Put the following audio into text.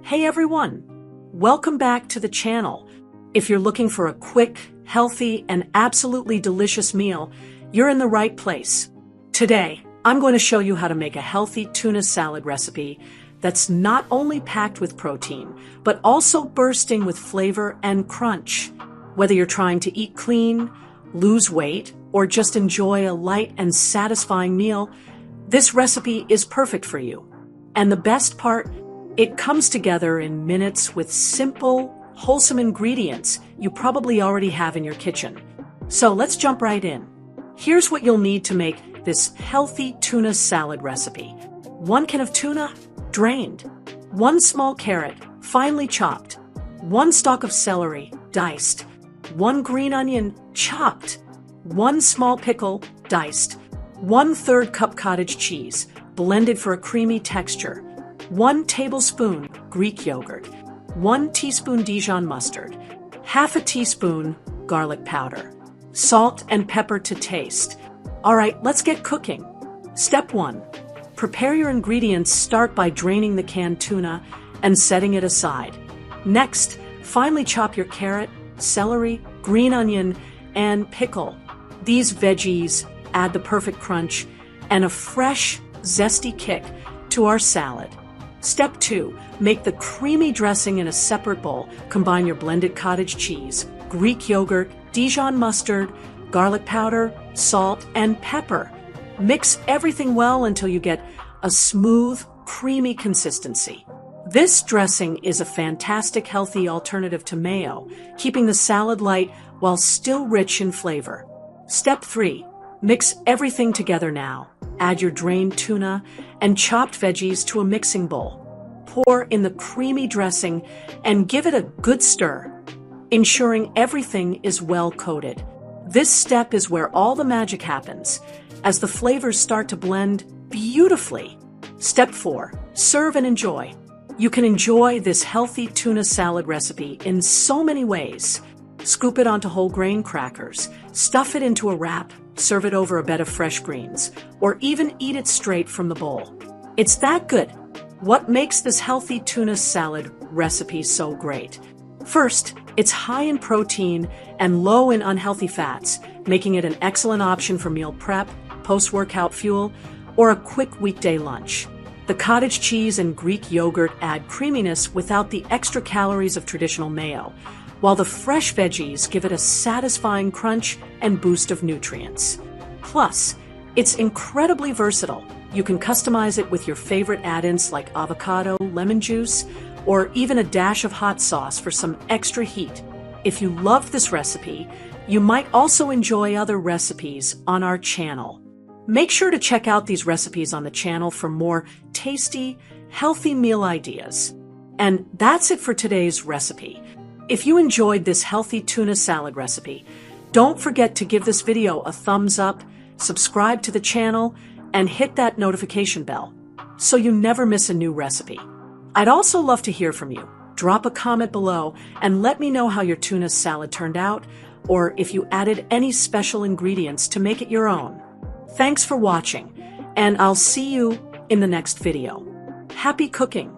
Hey everyone! Welcome back to the channel. If you're looking for a quick, healthy, and absolutely delicious meal, you're in the right place. Today, I'm going to show you how to make a healthy tuna salad recipe that's not only packed with protein, but also bursting with flavor and crunch. Whether you're trying to eat clean, lose weight, or just enjoy a light and satisfying meal, this recipe is perfect for you. And the best part, it comes together in minutes with simple, wholesome ingredients you probably already have in your kitchen. So let's jump right in. Here's what you'll need to make this healthy tuna salad recipe. 1 can of tuna, drained. 1 small carrot, finely chopped. 1 stalk of celery, diced. 1 green onion, chopped. 1 small pickle, diced. 1/3 cup cottage cheese, blended for a creamy texture. 1 tablespoon Greek yogurt, 1 teaspoon Dijon mustard, half a teaspoon garlic powder, salt and pepper to taste. All right, let's get cooking. Step 1. Prepare your ingredients. Start by draining the canned tuna and setting it aside. Next, finely chop your carrot, celery, green onion, and pickle. These veggies add the perfect crunch and a fresh, zesty kick to our salad. Step 2. Make the creamy dressing in a separate bowl. Combine your blended cottage cheese, Greek yogurt, Dijon mustard, garlic powder, salt, and pepper. Mix everything well until you get a smooth, creamy consistency. This dressing is a fantastic healthy alternative to mayo, keeping the salad light while still rich in flavor. Step 3. Mix everything together now. Add your drained tuna and chopped veggies to a mixing bowl. Pour in the creamy dressing and give it a good stir, ensuring everything is well coated. This step is where all the magic happens, as the flavors start to blend beautifully. Step 4. Serve and enjoy. You can enjoy this healthy tuna salad recipe in so many ways. Scoop it onto whole grain crackers, stuff it into a wrap, serve it over a bed of fresh greens, or even eat it straight from the bowl. It's that good. What makes this healthy tuna salad recipe so great? First, it's high in protein and low in unhealthy fats, making it an excellent option for meal prep, post-workout fuel, or a quick weekday lunch. The cottage cheese and Greek yogurt add creaminess without the extra calories of traditional mayo, while the fresh veggies give it a satisfying crunch and boost of nutrients. Plus, it's incredibly versatile. You can customize it with your favorite add-ins like avocado, lemon juice, or even a dash of hot sauce for some extra heat. If you loved this recipe, you might also enjoy other recipes on our channel. Make sure to check out these recipes on the channel for more tasty, healthy meal ideas. And that's it for today's recipe. If you enjoyed this healthy tuna salad recipe, don't forget to give this video a thumbs up, subscribe to the channel, and hit that notification bell so you never miss a new recipe. I'd also love to hear from you. Drop a comment below and let me know how your tuna salad turned out, or if you added any special ingredients to make it your own. Thanks for watching, and I'll see you in the next video. Happy cooking!